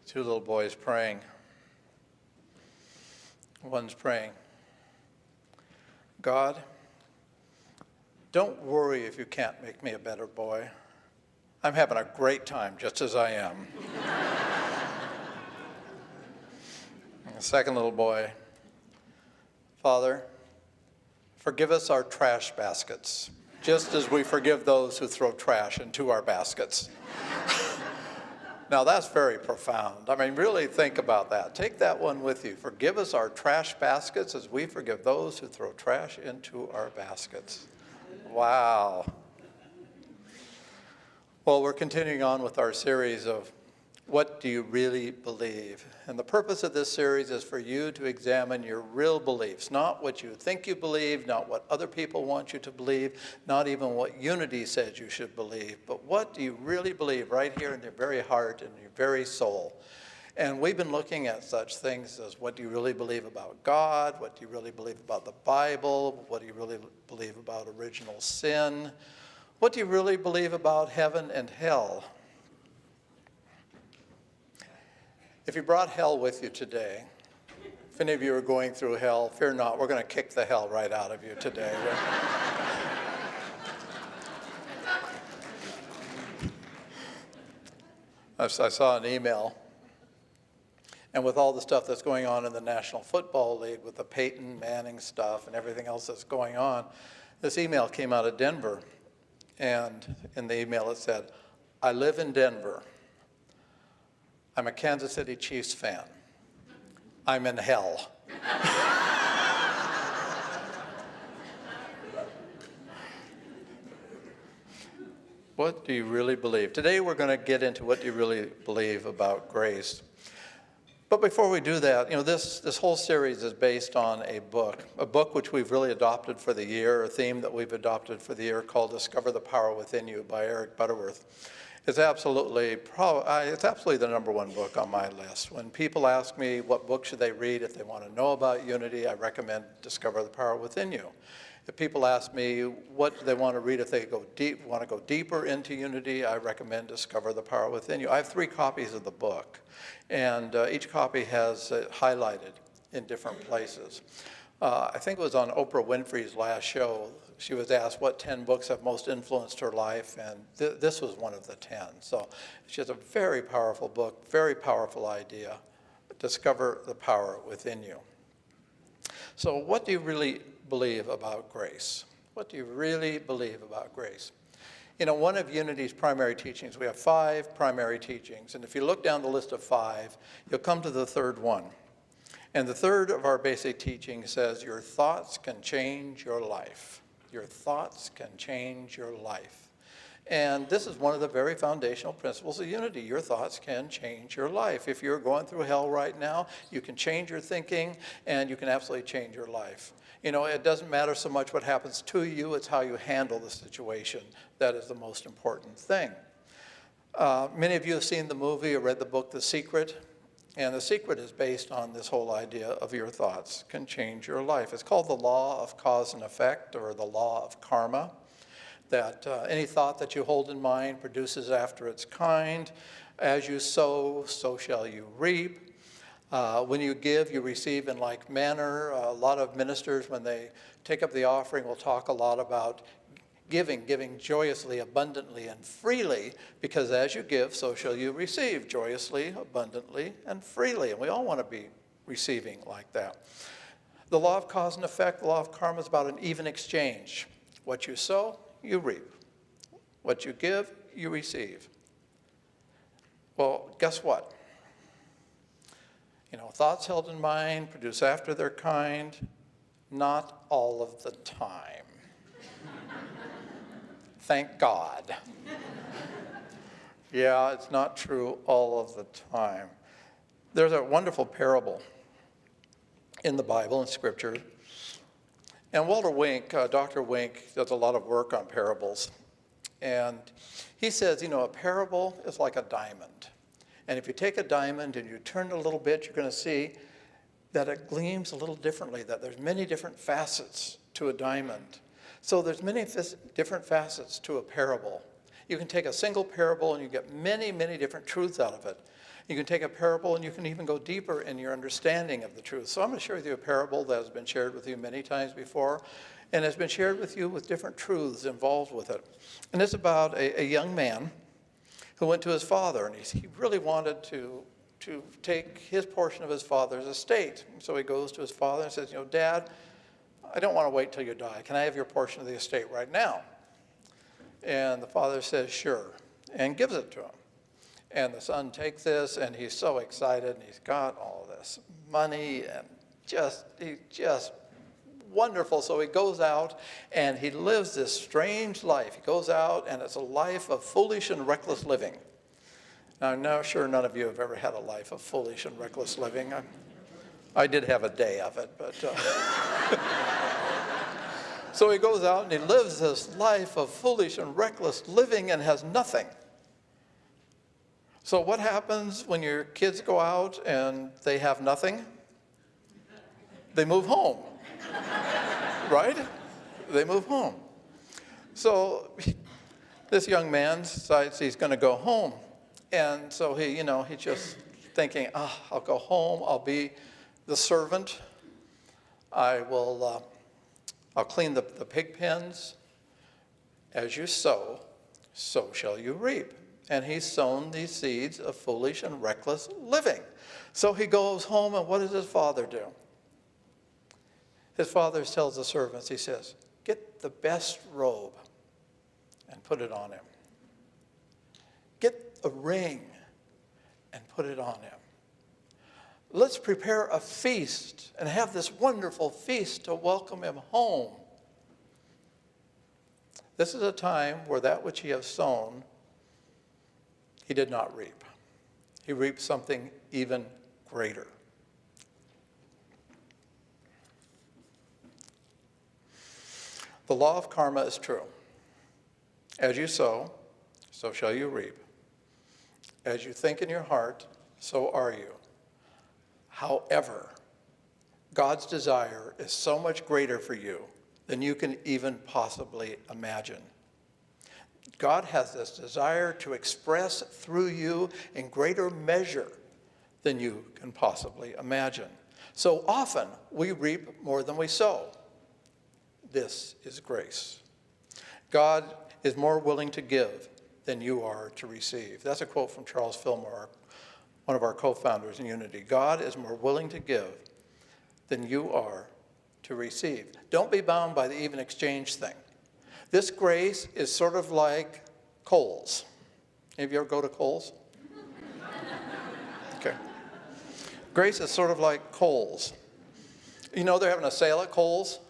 Two little boys praying. One's praying, God, don't worry if you can't make me a better boy. I'm having a great time just as I am. And the second little boy, Father, forgive us our trash baskets, just as we forgive those who throw trash into our baskets. Now that's very profound. I mean, really think about that. Take that one with you. Forgive us our trash baskets as we forgive those who throw trash into our baskets. Wow. Well, we're continuing on with our series of What Do You Really Believe? And the purpose of this series is for you to examine your real beliefs, not what you think you believe, not what other people want you to believe, not even what Unity says you should believe, but what do you really believe right here in your very heart and your very soul? And we've been looking at such things as what do you really believe about God? What do you really believe about the Bible? What do you really believe about original sin? What do you really believe about heaven and hell? If you brought hell with you today, if any of you are going through hell, fear not, we're going to kick the hell right out of you today. I saw an email, and with all the stuff that's going on in the National Football League, with the Peyton Manning stuff and everything else that's going on, this email came out of Denver, and in the email it said, I live in Denver. I'm a Kansas City Chiefs fan. I'm in hell. What do you really believe? Today we're going to get into what do you really believe about grace. But before we do that, this whole series is based on a book which we've really adopted for the year, a theme that we've adopted for the year called Discover the Power Within You by Eric Butterworth. It's absolutely the number one book on my list. When people ask me what book should they read if they want to know about unity, I recommend Discover the Power Within You. If people ask me what they want to read if they want to go deeper into unity, I recommend Discover the Power Within You. I have 3 copies of the book, and each copy has it highlighted in different places. I think it was on Oprah Winfrey's last show. She was asked what 10 books have most influenced her life, and this was one of the 10. So she has a very powerful book, very powerful idea. Discover the Power Within You. So what do you really believe about grace? What do you really believe about grace? One of Unity's primary teachings, we have 5 primary teachings, and if you look down the list of 5, you'll come to the third one. And the third of our basic teaching says, your thoughts can change your life. Your thoughts can change your life. And this is one of the very foundational principles of unity. Your thoughts can change your life. If you're going through hell right now, you can change your thinking, and you can absolutely change your life. It doesn't matter so much what happens to you, it's how you handle the situation that is the most important thing. Many of you have seen the movie or read the book, The Secret. And The Secret is based on this whole idea of your thoughts can change your life. It's called the law of cause and effect, or the law of karma, that any thought that you hold in mind produces after its kind. As you sow, so shall you reap. When you give, you receive in like manner. A lot of ministers, when they take up the offering, will talk a lot about giving joyously, abundantly, and freely, because as you give, so shall you receive joyously, abundantly, and freely. And we all want to be receiving like that. The law of cause and effect, the law of karma, is about an even exchange. What you sow, you reap. What you give, you receive. Well, guess what? Thoughts held in mind produce after their kind, not all of the time. Thank God. Yeah, it's not true all of the time. There's a wonderful parable in the Bible and Scripture. And Walter Wink, Dr. Wink, does a lot of work on parables. And he says, a parable is like a diamond. And if you take a diamond and you turn it a little bit, you're going to see that it gleams a little differently, that there's many different facets to a diamond. So there's many different facets to a parable. You can take a single parable and you get many, many different truths out of it. You can take a parable and you can even go deeper in your understanding of the truth. So I'm going to share with you a parable that has been shared with you many times before and has been shared with you with different truths involved with it. And it's about a young man who went to his father, and he really wanted to take his portion of his father's estate. So he goes to his father and says, Dad, I don't want to wait till you die. Can I have your portion of the estate right now? And the father says, sure, and gives it to him. And the son takes this, and he's so excited, and he's got all this money, and he's just wonderful. So he goes out, and he lives this strange life. He goes out, and it's a life of foolish and reckless living. Now, I'm not sure none of you have ever had a life of foolish and reckless living. I did have a day of it, but... So he goes out and he lives this life of foolish and reckless living and has nothing. So what happens when your kids go out and they have nothing? They move home, right? They move home. So this young man decides he's going to go home. And so he's just thinking, I'll go home, I'll be the servant, I'll clean the pig pens. As you sow, so shall you reap. And he's sown these seeds of foolish and reckless living. So he goes home, and what does his father do? His father tells the servants, he says, get the best robe and put it on him. Get a ring and put it on him. Let's prepare a feast and have this wonderful feast to welcome him home. This is a time where that which he has sown, he did not reap. He reaped something even greater. The law of karma is true. As you sow, so shall you reap. As you think in your heart, so are you. However, God's desire is so much greater for you than you can even possibly imagine. God has this desire to express through you in greater measure than you can possibly imagine. So often, we reap more than we sow. This is grace. God is more willing to give than you are to receive. That's a quote from Charles Fillmore, one of our co-founders in Unity. God is more willing to give than you are to receive. Don't be bound by the even exchange thing. This grace is sort of like Kohl's. Any of you ever go to Kohl's? Okay. Grace is sort of like Kohl's. You know they're having a sale at Kohl's?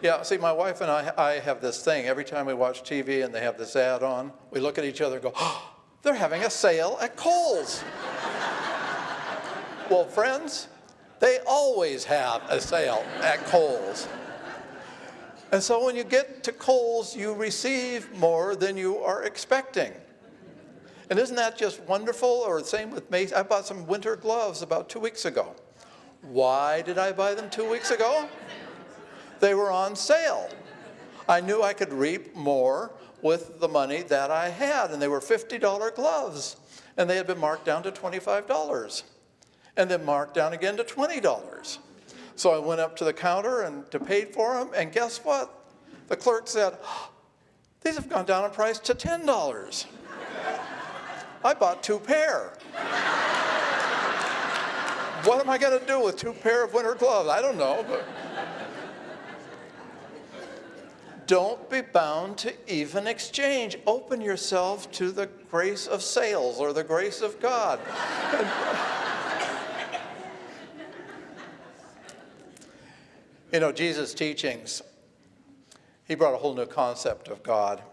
Yeah, see, my wife and I have this thing. Every time we watch TV and they have this ad on, we look at each other and go, oh, they're having a sale at Kohl's. Well, friends, they always have a sale at Kohl's. And so when you get to Kohl's, you receive more than you are expecting. And isn't that just wonderful? Or the same with Macy's. I bought some winter gloves about 2 weeks ago. Why did I buy them 2 weeks ago? They were on sale. I knew I could reap more with the money that I had, and they were $50 gloves, and they had been marked down to $25, and then marked down again to $20. So I went up to the counter and to pay for them, and guess what? The clerk said, oh, these have gone down in price to $10. I bought 2 pair. What am I going to do with 2 pair of winter gloves? I don't know, but... Don't be bound to even exchange. Open yourself to the grace of sales or the grace of God. You know, Jesus' teachings, he brought a whole new concept of God.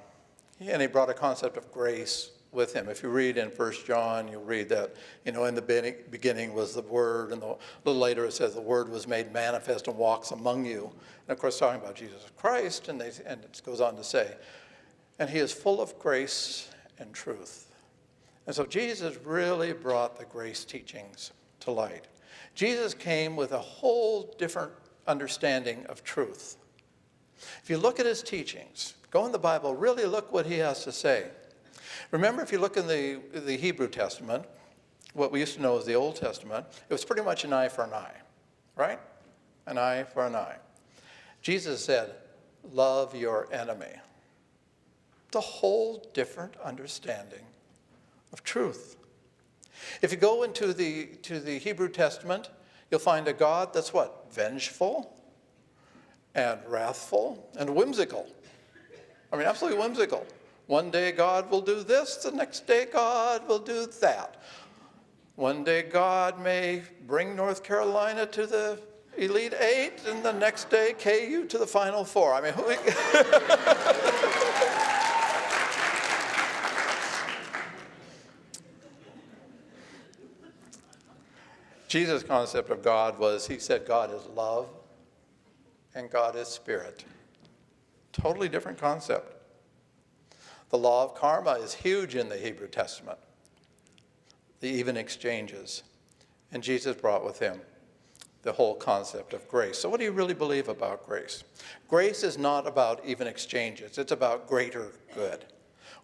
And he brought a concept of grace with him. If you read in 1 John, you'll read that, you know, in the beginning was the Word, and a little later it says the Word was made manifest and walks among you. And of course, talking about Jesus Christ, and it goes on to say, and he is full of grace and truth. And so Jesus really brought the grace teachings to light. Jesus came with a whole different understanding of truth. If you look at his teachings, go in the Bible, really look what he has to say. Remember, if you look in the Hebrew Testament, what we used to know as the Old Testament, it was pretty much an eye for an eye, right? An eye for an eye. Jesus said, love your enemy. It's a whole different understanding of truth. If you go into the Hebrew Testament, you'll find a God that's what? Vengeful and wrathful and whimsical. I mean, absolutely whimsical. One day God will do this, the next day God will do that. One day God may bring North Carolina to the Elite Eight, and the next day KU to the Final Four. I mean, Jesus' concept of God was, he said God is love and God is spirit. Totally different concept. The law of karma is huge in the Hebrew Testament. The even exchanges. And Jesus brought with him the whole concept of grace. So what do you really believe about grace? Grace is not about even exchanges. It's about greater good.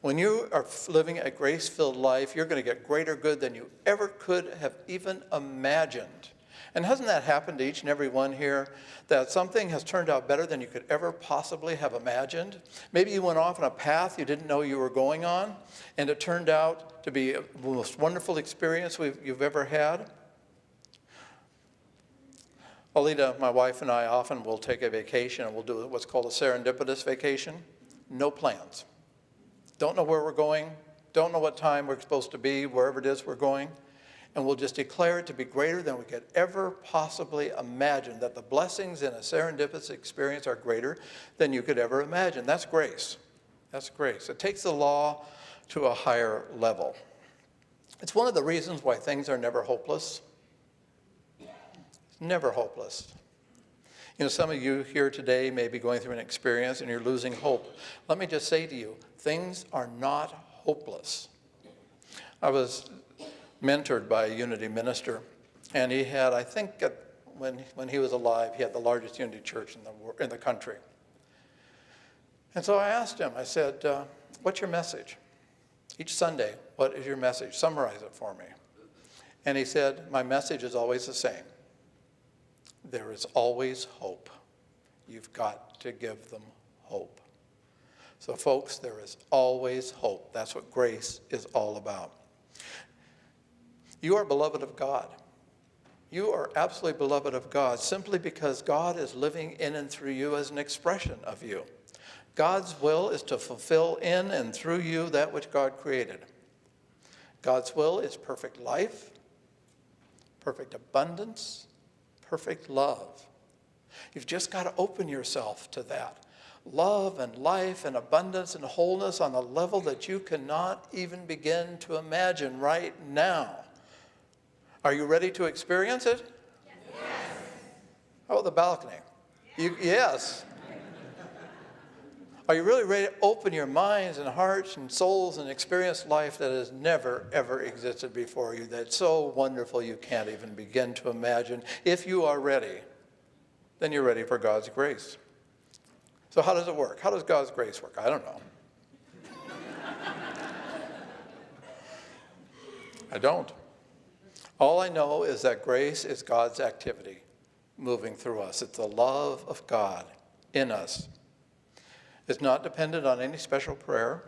When you are living a grace-filled life, you're going to get greater good than you ever could have even imagined. And hasn't that happened to each and every one here? That something has turned out better than you could ever possibly have imagined? Maybe you went off on a path you didn't know you were going on, and it turned out to be the most wonderful experience you've ever had. Alita, my wife, and I often will take a vacation, and we'll do what's called a serendipitous vacation. No plans. Don't know where we're going. Don't know what time we're supposed to be, wherever it is we're going. And we'll just declare it to be greater than we could ever possibly imagine, that the blessings in a serendipitous experience are greater than you could ever imagine. That's grace. That's grace. It takes the law to a higher level. It's one of the reasons why things are never hopeless. Never hopeless. You know, some of you here today may be going through an experience and you're losing hope. Let me just say to you, things are not hopeless. I was mentored by a Unity minister, and he had, I think, when he was alive, he had the largest Unity church in the country. And so I asked him, I said, what's your message? Each Sunday, what is your message? Summarize it for me. And he said, my message is always the same. There is always hope. You've got to give them hope. So folks, there is always hope. That's what grace is all about. You are beloved of God. You are absolutely beloved of God simply because God is living in and through you as an expression of you. God's will is to fulfill in and through you that which God created. God's will is perfect life, perfect abundance, perfect love. You've just got to open yourself to that. Love and life and abundance and wholeness on a level that you cannot even begin to imagine right now. Are you ready to experience it? Yes. How about the balcony? Yes. Are you really ready to open your minds and hearts and souls and experience life that has never, ever existed before you, that's so wonderful you can't even begin to imagine? If you are ready, then you're ready for God's grace. So how does it work? How does God's grace work? I don't know. I don't. All I know is that grace is God's activity moving through us. It's the love of God in us. It's not dependent on any special prayer.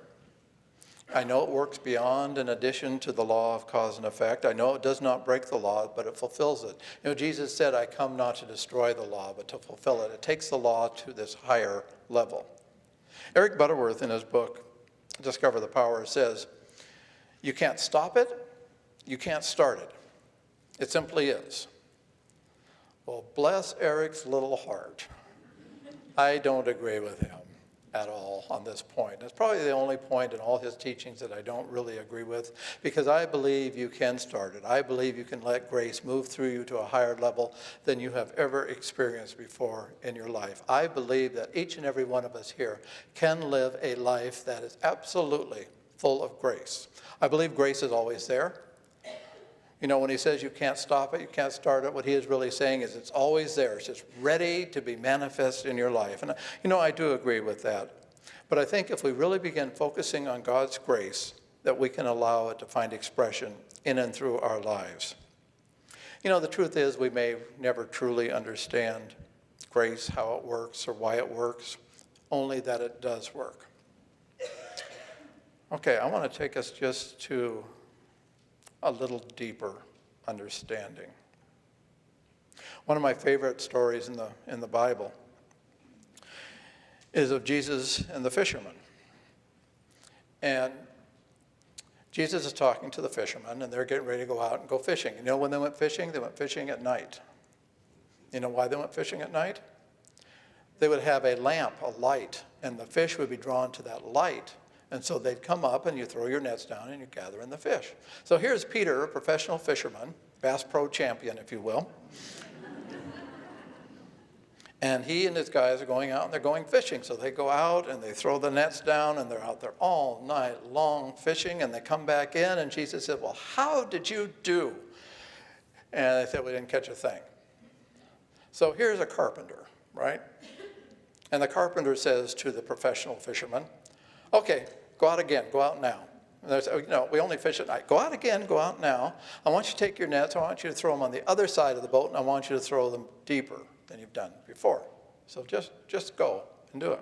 I know it works beyond and addition to the law of cause and effect. I know it does not break the law, but it fulfills it. You know, Jesus said, I come not to destroy the law, but to fulfill it. It takes the law to this higher level. Eric Butterworth, in his book, Discover the Power, says, you can't stop it, you can't start it. It simply is. Well, bless Eric's little heart. I don't agree with him at all on this point. It's probably the only point in all his teachings that I don't really agree with, because I believe you can start it. I believe you can let grace move through you to a higher level than you have ever experienced before in your life. I believe that each and every one of us here can live a life that is absolutely full of grace. I believe grace is always there. You know, when he says you can't stop it, you can't start it, what he is really saying is it's always there. It's just ready to be manifest in your life. And, you know, I do agree with that. But I think if we really begin focusing on God's grace, that we can allow it to find expression in and through our lives. You know, the truth is we may never truly understand grace, how it works, or why it works, only that it does work. Okay, I want to take us just to a little deeper understanding. One of my favorite stories in the Bible is of Jesus and the fishermen. And Jesus is talking to the fishermen, and they're getting ready to go out and go fishing. You know when they went fishing? They went fishing at night. You know why they went fishing at night? They would have a lamp, a light, and the fish would be drawn to that light. And so they'd come up, and you throw your nets down, and you gather in the fish. So here's Peter, a professional fisherman, Bass Pro champion, if you will. And he and his guys are going out, and they're going fishing. So they go out, and they throw the nets down, and they're out there all night long fishing. And they come back in, and Jesus said, well, how did you do? And they said, we didn't catch a thing. So here's a carpenter, right? And the carpenter says to the professional fisherman, okay, go out again, go out now. And they say, no, we only fish at night. Go out again, go out now. I want you to take your nets, I want you to throw them on the other side of the boat, and I want you to throw them deeper than you've done before. So just go and do it.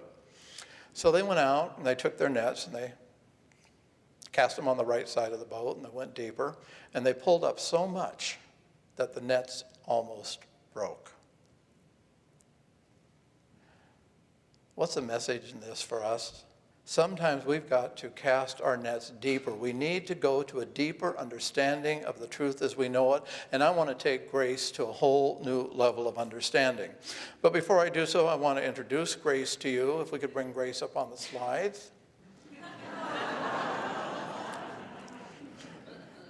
So they went out, and they took their nets, and they cast them on the right side of the boat, and they went deeper, and they pulled up so much that the nets almost broke. What's the message in this for us? Sometimes we've got to cast our nets deeper. We need to go to a deeper understanding of the truth as we know it, and I want to take grace to a whole new level of understanding. But before I do so, I want to introduce Grace to you. If we could bring Grace up on the slides.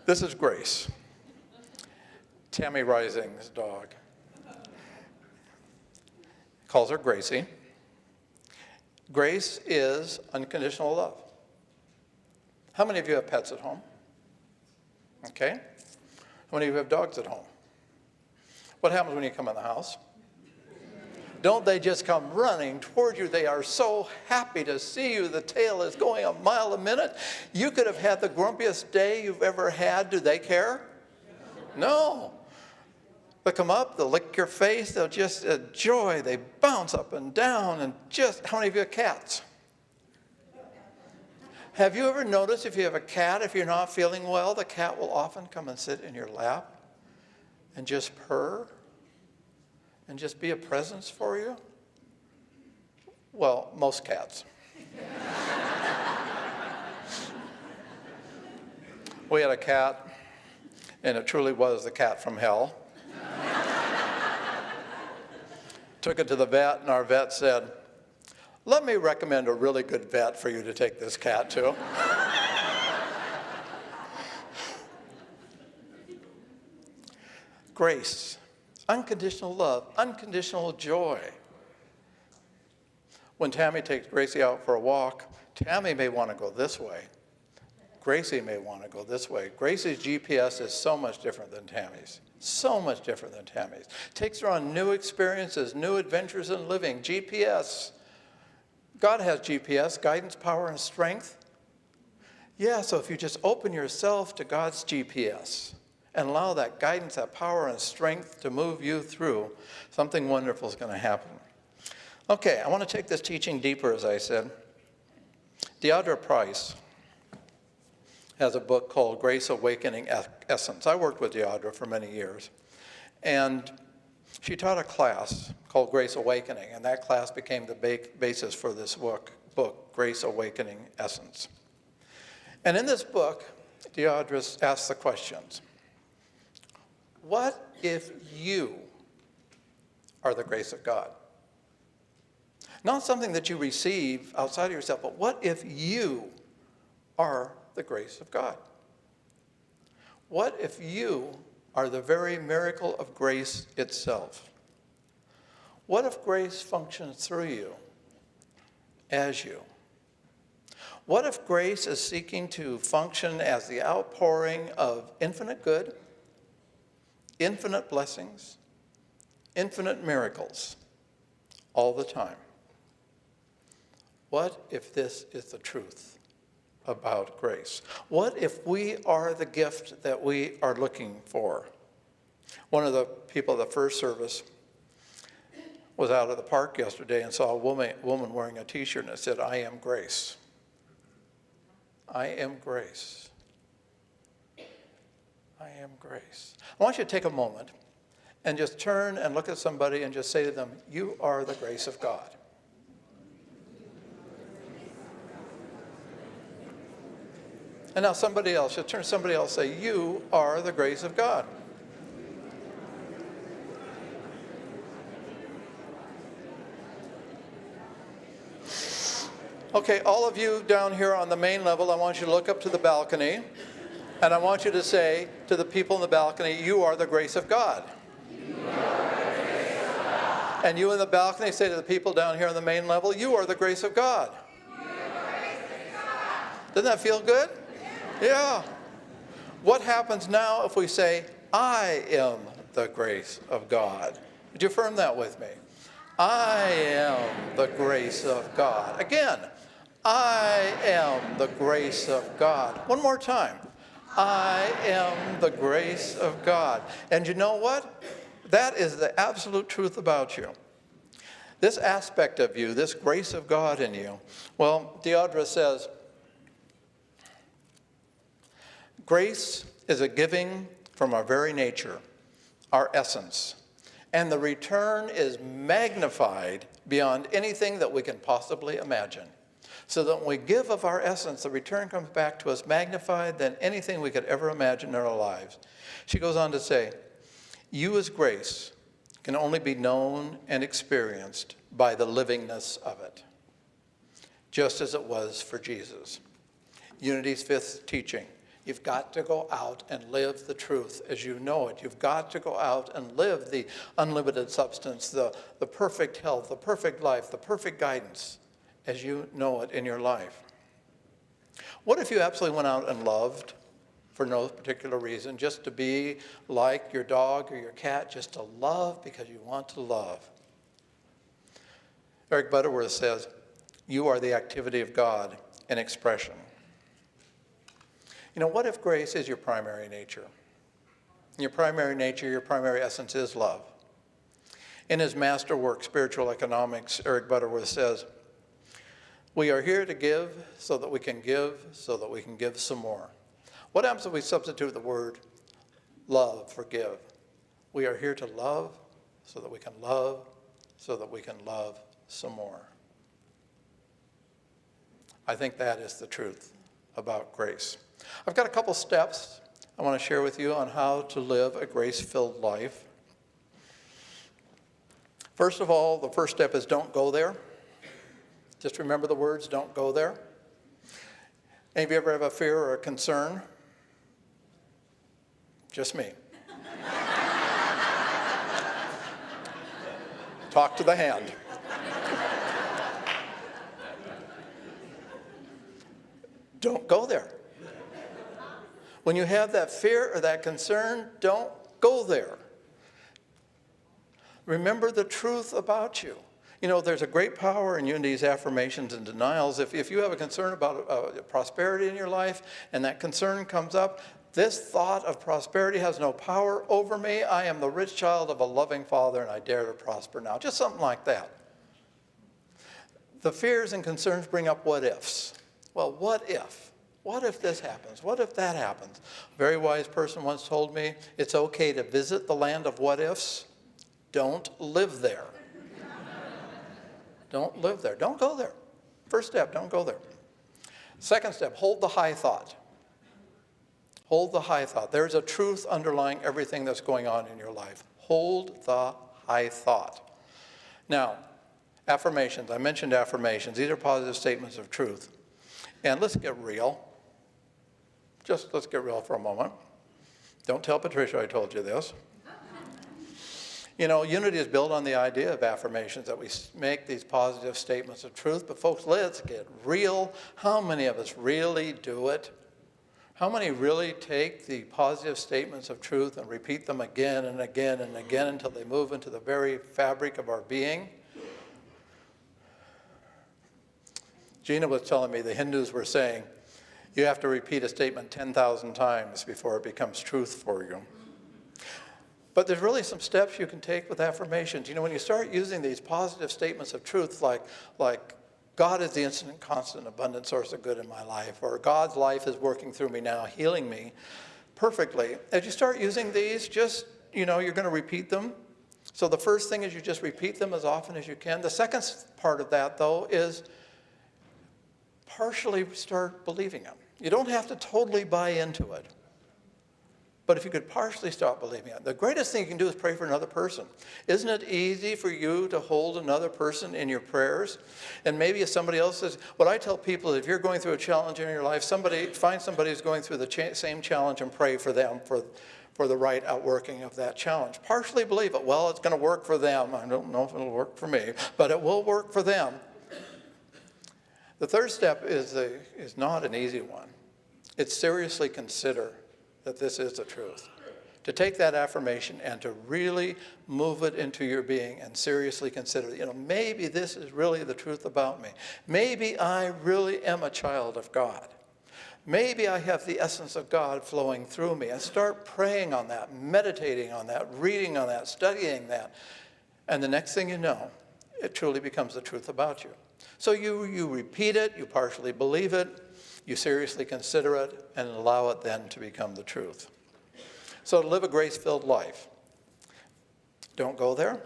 This is Grace, Tammy Rising's dog. Calls her Gracie. Grace is unconditional love. How many of you have pets at home? Okay. How many of you have dogs at home? What happens when you come in the house? Don't they just come running toward you? They are so happy to see you. The tail is going a mile a minute. You could have had the grumpiest day you've ever had. Do they care? No. They'll come up, they'll lick your face, they'll just enjoy, they bounce up and down, and just, how many of you have cats? Have you ever noticed if you have a cat, if you're not feeling well, the cat will often come and sit in your lap and just purr and just be a presence for you? Well, most cats. We had a cat, and it truly was the cat from hell. Took it to the vet, and our vet said, let me recommend a really good vet for you to take this cat to. Grace, unconditional love, unconditional joy. When Tammy takes Gracie out for a walk, Tammy may want to go this way. Gracie may want to go this way. Gracie's GPS is so much different than Tammy's. So much different than Tammy's. Takes her on new experiences, new adventures in living. GPS. God has GPS, guidance, power, and strength. Yeah, so if you just open yourself to God's GPS and allow that guidance, that power, and strength to move you through, something wonderful is going to happen. Okay, I want to take this teaching deeper, as I said. Deidre Price has a book called Grace Awakening Essence. I worked with Deidre for many years. And she taught a class called Grace Awakening, and that class became the basis for this book, Grace Awakening Essence. And in this book, Deidre asks the questions. What if you are the grace of God? Not something that you receive outside of yourself, but what if you are the grace of God? What if you are the very miracle of grace itself? What if grace functions through you, as you? What if grace is seeking to function as the outpouring of infinite good, infinite blessings, infinite miracles, all the time. What if this is the truth about grace? What if we are the gift that we are looking for? One of the people at the first service was out at the park yesterday and saw a woman wearing a t-shirt and it said, "I am grace." I am grace. I am grace. I want you to take a moment and just turn and look at somebody and just say to them, "You are the grace of God." And now somebody else, just turn to somebody else and say, "You are the grace of God." Okay, all of you down here on the main level, I want you to look up to the balcony, and I want you to say to the people in the balcony, "You are the grace of God." You are the grace of God. And you in the balcony say to the people down here on the main level, "You are the grace of God." You are the grace of God. Doesn't that feel good? Yeah. What happens now if we say, "I am the grace of God"? Would you affirm that with me? I am the grace of God. Again, I am the grace of God. One more time. I am the grace of God. And you know what? That is the absolute truth about you. This aspect of you, this grace of God in you. Well, Deidre says, grace is a giving from our very nature, our essence. And the return is magnified beyond anything that we can possibly imagine. So that when we give of our essence, the return comes back to us magnified than anything we could ever imagine in our lives. She goes on to say, you as grace can only be known and experienced by the livingness of it, just as it was for Jesus. Unity's fifth teaching. You've got to go out and live the truth as you know it. You've got to go out and live the unlimited substance, the perfect health, the perfect life, the perfect guidance as you know it in your life. What if you absolutely went out and loved for no particular reason, just to be like your dog or your cat, just to love because you want to love? Eric Butterworth says, you are the activity of God in expression. You know, what if grace is your primary nature? Your primary nature, your primary essence is love. In his masterwork, Spiritual Economics, Eric Butterworth says, we are here to give so that we can give, so that we can give some more. What happens if we substitute the word love for give? We are here to love so that we can love, so that we can love some more. I think that is the truth about grace. I've got a couple steps I want to share with you on how to live a grace-filled life. First of all, the first step is don't go there. Just remember the words, don't go there. Any of you ever have a fear or a concern? Just me. Talk to the hand. Don't go there. When you have that fear or that concern, don't go there. Remember the truth about you. You know, there's a great power in Unity's affirmations and denials. If you have a concern about prosperity in your life and that concern comes up, this thought of prosperity has no power over me. I am the rich child of a loving Father and I dare to prosper now. Just something like that. The fears and concerns bring up what ifs. Well, what if? What if this happens? What if that happens? A very wise person once told me, it's okay to visit the land of what ifs. Don't live there. Don't live there. Don't go there. First step, don't go there. Second step, hold the high thought. Hold the high thought. There's a truth underlying everything that's going on in your life. Hold the high thought. Now, affirmations. I mentioned affirmations. These are positive statements of truth. And let's get real. Just let's get real for a moment. Don't tell Patricia I told you this. You know, Unity is built on the idea of affirmations, that we make these positive statements of truth. But folks, let's get real. How many of us really do it? How many really take the positive statements of truth and repeat them again and again and again until they move into the very fabric of our being? Gina was telling me the Hindus were saying, you have to repeat a statement 10,000 times before it becomes truth for you. But there's really some steps you can take with affirmations. You know, when you start using these positive statements of truth like God is the infinite, constant, abundant source of good in my life, or God's life is working through me now, healing me perfectly. As you start using these, just, you're going to repeat them. So the first thing is you just repeat them as often as you can. The second part of that, though, is partially start believing them. You don't have to totally buy into it. But if you could partially stop believing it, the greatest thing you can do is pray for another person. Isn't it easy for you to hold another person in your prayers? And maybe if somebody else says, what I tell people is if you're going through a challenge in your life, find somebody who's going through the same challenge and pray for them for the right outworking of that challenge. Partially believe it. Well, it's going to work for them. I don't know if it'll work for me, but it will work for them. The third step is not an easy one. It's seriously consider that this is the truth. To take that affirmation and to really move it into your being and seriously consider, maybe this is really the truth about me. Maybe I really am a child of God. Maybe I have the essence of God flowing through me. And start praying on that, meditating on that, reading on that, studying that. And the next thing you know, it truly becomes the truth about you. So you repeat it, you partially believe it, you seriously consider it, and allow it then to become the truth. So to live a grace-filled life, don't go there.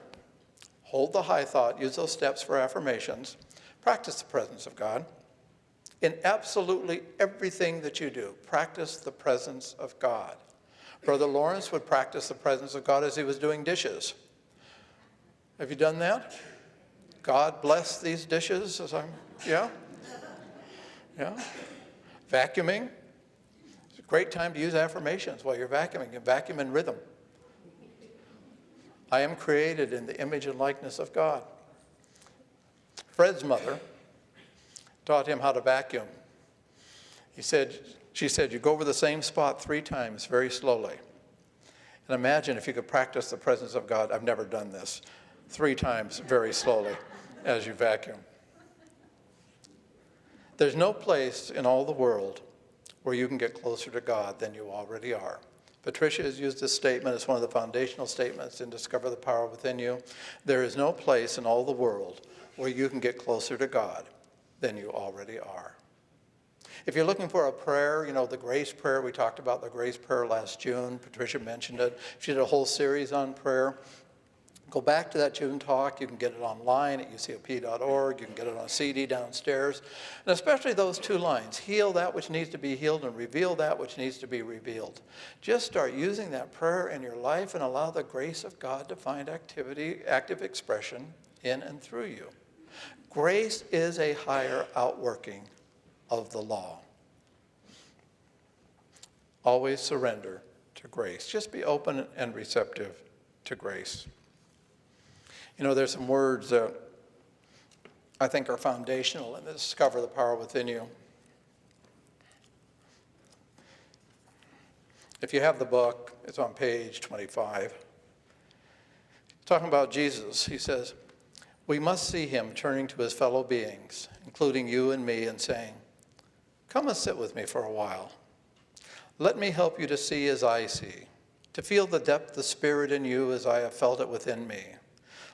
Hold the high thought. Use those steps for affirmations. Practice the presence of God. In absolutely everything that you do, practice the presence of God. Brother Lawrence would practice the presence of God as he was doing dishes. Have you done that? God bless these dishes as yeah? Vacuuming. It's a great time to use affirmations while you're vacuuming. You vacuum in rhythm. I am created in the image and likeness of God. Fred's mother taught him how to vacuum. She said, you go over the same spot 3 times very slowly. And imagine if you could practice the presence of God. I've never done this. 3 times very slowly as you vacuum. There's no place in all the world where you can get closer to God than you already are. Patricia has used this statement. It's one of the foundational statements in Discover the Power Within You. There is no place in all the world where you can get closer to God than you already are. If you're looking for a prayer, the grace prayer, we talked about the grace prayer last June. Patricia mentioned it. She did a whole series on prayer. Go back to that June talk. You can get it online at ucop.org. You can get it on a CD downstairs. And especially those 2 lines, heal that which needs to be healed and reveal that which needs to be revealed. Just start using that prayer in your life and allow the grace of God to find active expression in and through you. Grace is a higher outworking of the law. Always surrender to grace. Just be open and receptive to grace. There's some words that I think are foundational in this Discover the Power Within You. If you have the book, it's on page 25. Talking about Jesus, he says, we must see him turning to his fellow beings, including you and me, and saying, come and sit with me for a while. Let me help you to see as I see, to feel the depth of spirit in you as I have felt it within me.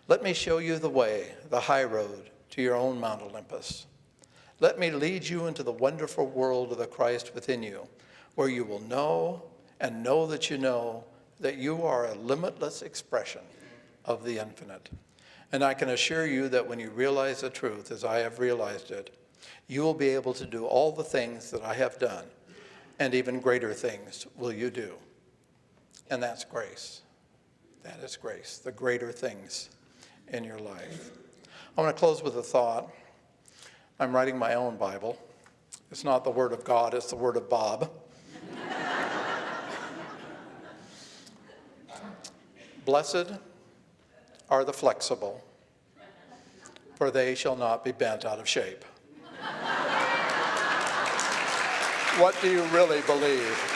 Let me show you the way, the high road to your own Mount Olympus. Let me lead you into the wonderful world of the Christ within you, where you will know and know that you are a limitless expression of the infinite. And I can assure you that when you realize the truth, as I have realized it, you will be able to do all the things that I have done, and even greater things will you do. And that's grace. That is grace, the greater things in your life. I want to close with a thought. I'm writing my own Bible. It's not the Word of God, it's the Word of Bob. Blessed are the flexible, for they shall not be bent out of shape. What do you really believe?